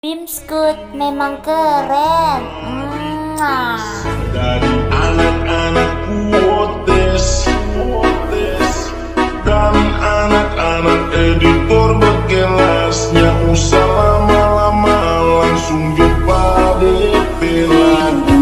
Bimskut memang keren. Dari anak-anak kuotes dan anak-anak editor berkelasnya, usah lama-lama langsung jumpa di film.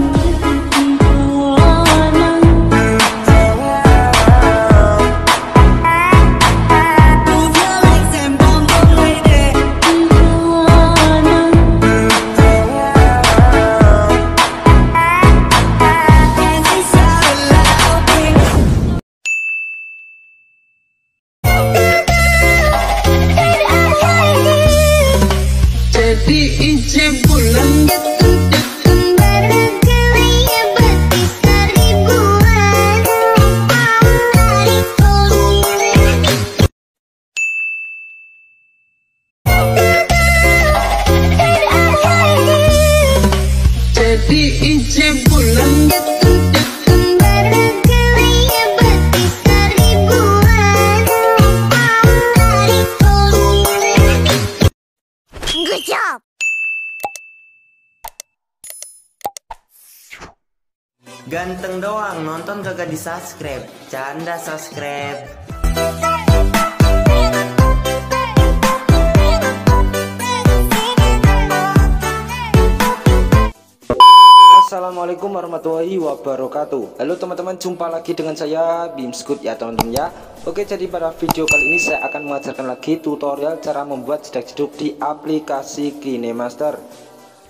Good job. Ganteng doang, nonton kagak di subscribe. Canda subscribe. Assalamualaikum warahmatullahi wabarakatuh. Halo teman-teman, jumpa lagi dengan saya Bimskut ya teman-teman ya. Oke, jadi pada video kali ini saya akan mengajarkan lagi tutorial cara membuat jedak-jeduk di aplikasi KineMaster.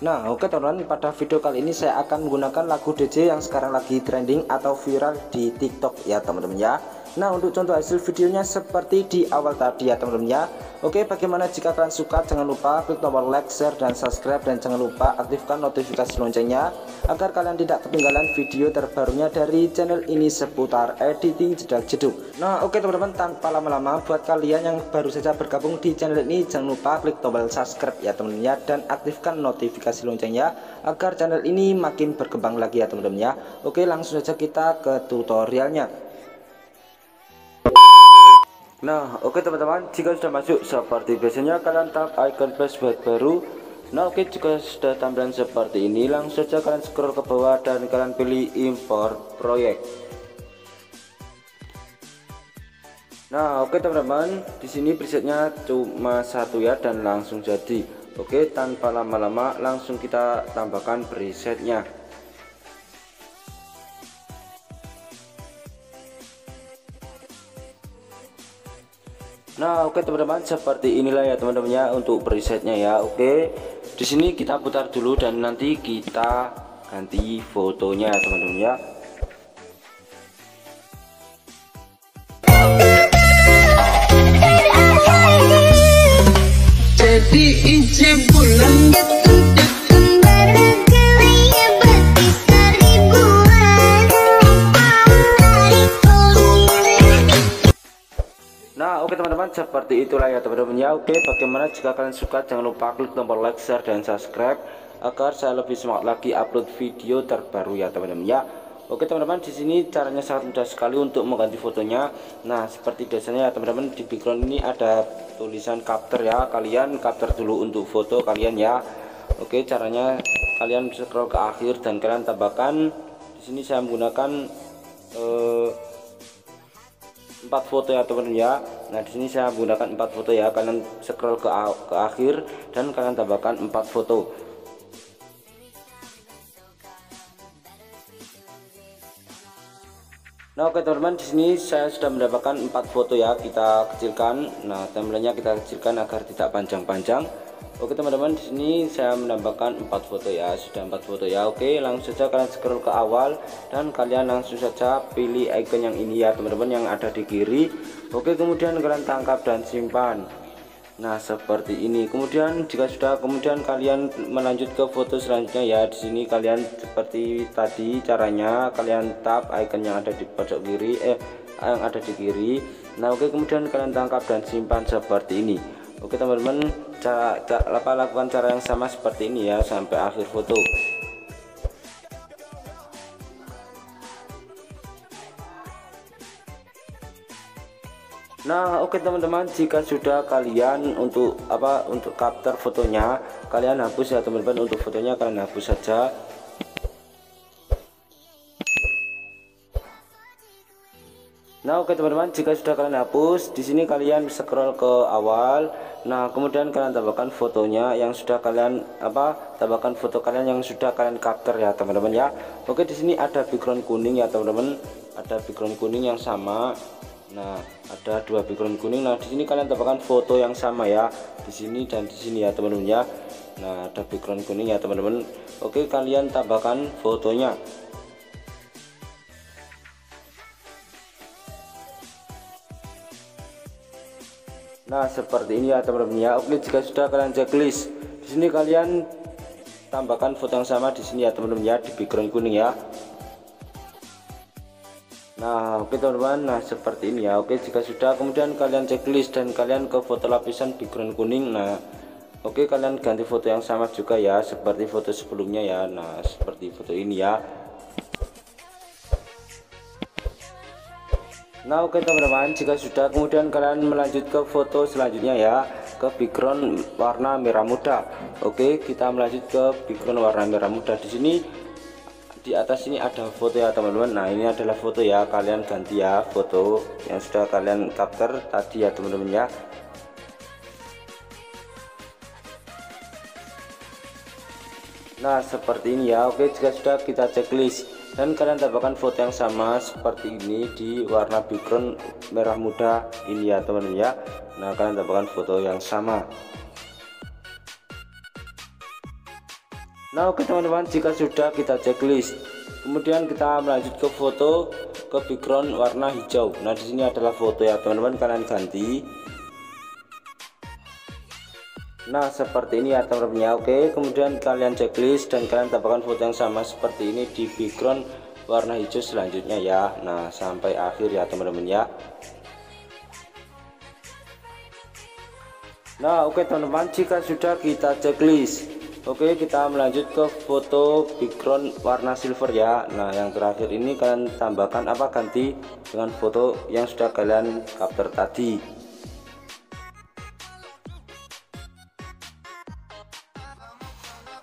Nah oke teman-teman, pada video kali ini saya akan menggunakan lagu DJ yang sekarang lagi trending atau viral di TikTok ya teman-teman ya. Nah untuk contoh hasil videonya seperti di awal tadi ya teman-teman ya. Oke, bagaimana jika kalian suka, jangan lupa klik tombol like, share, dan subscribe, dan jangan lupa aktifkan notifikasi loncengnya agar kalian tidak ketinggalan video terbarunya dari channel ini seputar editing jedak-jeduk. Nah oke teman-teman, tanpa lama-lama, buat kalian yang baru saja bergabung di channel ini, jangan lupa klik tombol subscribe ya teman-teman ya, dan aktifkan notifikasi loncengnya agar channel ini makin berkembang lagi ya teman-teman ya. Oke, langsung saja kita ke tutorialnya. Nah oke teman-teman, jika sudah masuk seperti biasanya kalian tap icon flashback baru. Nah oke, jika sudah tampilan seperti ini, langsung saja kalian scroll ke bawah dan kalian pilih import proyek. Nah oke teman-teman, di sini presetnya cuma satu ya dan langsung jadi. Oke, tanpa lama-lama langsung kita tambahkan presetnya. Nah oke teman-teman, seperti inilah ya teman-teman ya untuk presetnya ya. Oke, di sini kita putar dulu dan nanti kita ganti fotonya teman-teman ya. Jadi izin pulang. Nah oke teman-teman, seperti itulah ya teman-teman ya. Oke, bagaimana jika kalian suka, jangan lupa klik tombol like, share, dan subscribe agar saya lebih semangat lagi upload video terbaru ya teman-teman ya. Oke teman-teman, di sini caranya sangat mudah sekali untuk mengganti fotonya. Nah seperti biasanya ya teman-teman, di background ini ada tulisan capture ya, kalian capture dulu untuk foto kalian ya. Oke, caranya kalian scroll ke akhir dan kalian tambahkan. Di sini saya menggunakan 4 foto ya teman-teman ya. Nah di sini saya menggunakan 4 foto ya, kalian scroll ke akhir dan kalian tambahkan 4 foto. Nah oke teman-teman, di sini saya sudah mendapatkan 4 foto ya, kita kecilkan. Nah timelinenya kita kecilkan agar tidak panjang-panjang. Oke teman-teman, di sini saya menambahkan 4 foto ya, sudah 4 foto ya. Oke, langsung saja kalian scroll ke awal dan kalian langsung saja pilih icon yang ini ya teman-teman, yang ada di kiri. Oke, kemudian kalian tangkap dan simpan. Nah seperti ini. Kemudian jika sudah, kemudian kalian melanjut ke foto selanjutnya ya. Di sini kalian seperti tadi caranya, kalian tap icon yang ada di pojok kiri, yang ada di kiri. Nah oke, kemudian kalian tangkap dan simpan seperti ini. Oke teman-teman, lakukan cara yang sama seperti ini ya sampai akhir foto. Nah oke teman-teman, jika sudah kalian untuk capture fotonya kalian hapus ya teman-teman. Untuk fotonya kalian hapus saja. Nah oke teman-teman, jika sudah kalian hapus, di sini kalian scroll ke awal. Nah kemudian kalian tambahkan fotonya yang sudah kalian tambahkan foto kalian yang sudah kalian capture ya teman-teman ya. Oke, di sini ada background kuning ya teman-teman, ada background kuning yang sama. Nah ada dua background kuning. Nah di sini kalian tambahkan foto yang sama ya, di sini dan di sini ya teman-teman ya. Nah ada background kuning ya teman-teman. Oke, kalian tambahkan fotonya. Nah seperti ini ya teman-teman ya. Oke, jika sudah kalian checklist, di sini kalian tambahkan foto yang sama di sini ya teman-teman ya, di background kuning ya. Nah oke teman-teman, nah seperti ini ya. Oke, jika sudah kemudian kalian checklist dan kalian ke foto lapisan background kuning. Nah oke, kalian ganti foto yang sama juga ya, seperti foto sebelumnya ya. Nah seperti foto ini ya. Nah oke teman-teman, jika sudah kemudian kalian melanjut ke foto selanjutnya ya, ke background warna merah muda. Oke, kita melanjut ke background warna merah muda. Di sini di atas ini ada foto ya teman-teman. Nah ini adalah foto ya, kalian ganti ya foto yang sudah kalian capture tadi ya teman-teman ya. Nah seperti ini ya. Oke, jika sudah kita checklist dan kalian tambahkan foto yang sama seperti ini di warna background merah muda ini ya teman-teman ya. Nah kalian tambahkan foto yang sama. Nah oke teman-teman, jika sudah kita checklist kemudian kita melanjut ke foto ke background warna hijau. Nah di sini adalah foto ya teman-teman, kalian ganti. Nah seperti ini ya teman-teman ya. Oke, kemudian kalian checklist dan kalian tambahkan foto yang sama seperti ini di background warna hijau selanjutnya ya. Nah sampai akhir ya teman-teman ya. Nah oke teman-teman, jika sudah kita checklist, oke kita melanjut ke foto background warna silver ya. Nah yang terakhir ini kalian tambahkan ganti dengan foto yang sudah kalian capture tadi.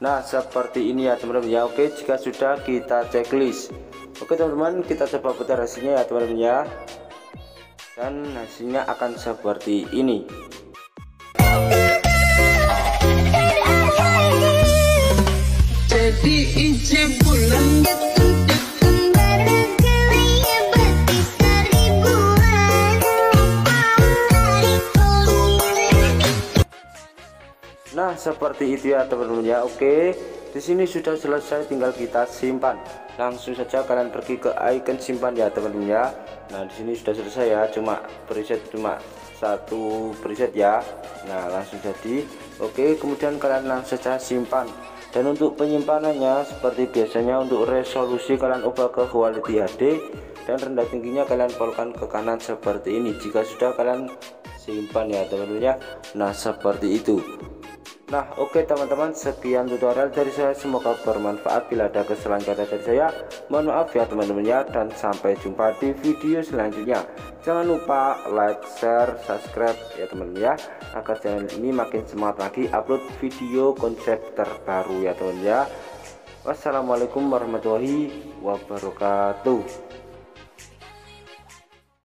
Nah seperti ini ya teman-teman ya. Oke, jika sudah kita checklist, oke teman-teman, kita coba putar hasilnya ya teman-teman ya. Dan hasilnya akan seperti ini. Jadi ince bulan Nah seperti itu ya teman-teman ya. Oke, di sini sudah selesai, tinggal kita simpan. Langsung saja kalian pergi ke icon simpan ya teman-teman ya. Nah di sini sudah selesai ya, cuma preset cuma satu preset ya. Nah langsung jadi. Oke, kemudian kalian langsung saja simpan. Dan untuk penyimpanannya seperti biasanya, untuk resolusi kalian ubah ke Quality HD dan rendah tingginya kalian polkan ke kanan seperti ini. Jika sudah kalian simpan ya teman-teman ya. Nah seperti itu. Nah oke teman-teman, sekian tutorial dari saya, semoga bermanfaat. Bila ada kesalahan kata dari saya, mohon maaf ya teman-teman ya, dan sampai jumpa di video selanjutnya. Jangan lupa like, share, subscribe ya teman-teman ya, agar channel ini makin semangat lagi upload video konsep terbaru ya teman-teman ya. Wassalamualaikum warahmatullahi wabarakatuh.